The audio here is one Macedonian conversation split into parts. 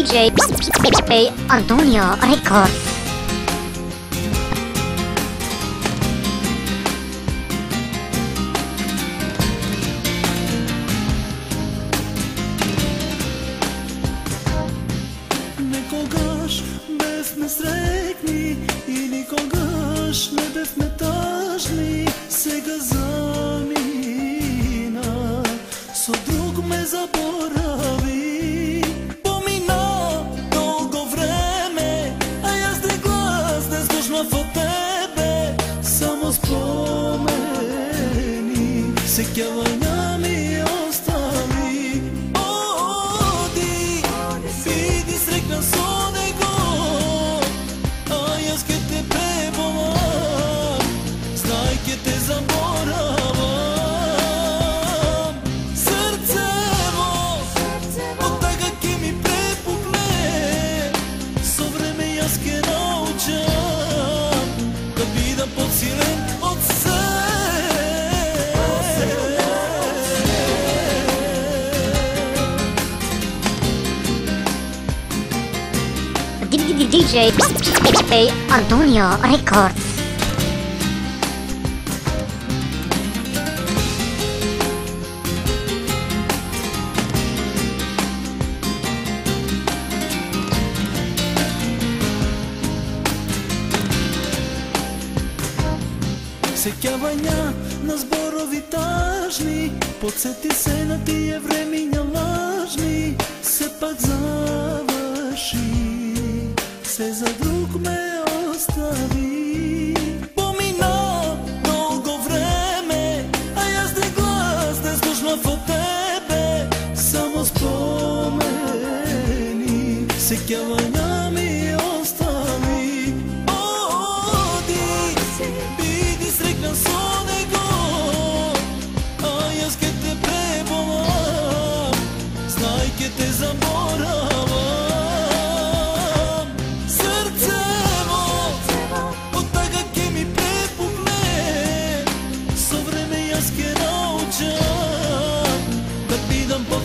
DJ Antonio Records. Nekogash besme srekni I nikogash ne besme tažni Se ga zamina So drug me zaboravi Pomina dolgo vreme A ja zdaj glas ne zložna fo tebe Samo spomeni Se kjavanja mi ostavi DJ Antonio Records. Сеќавања на зборови тажни Подсети се на тие времиња лажни Се пак заврши Се за друг ме остави Помина долго време А јас де глас не слушнав од тебе Само спомени Сеќавања ми остави Оди, биди срекна со него А јас ке те преболам Знај ке те заборавам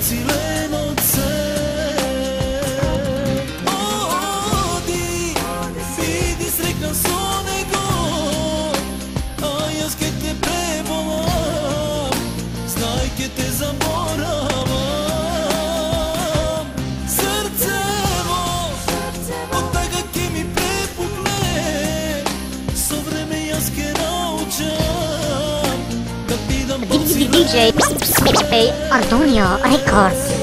Силен од се Оди, биди срекна со него А јас ке те преболам Знај ке те заборавам Срцево од тага ке ми препукне Со време јас ке научам Да бидам DJ Antonio Records.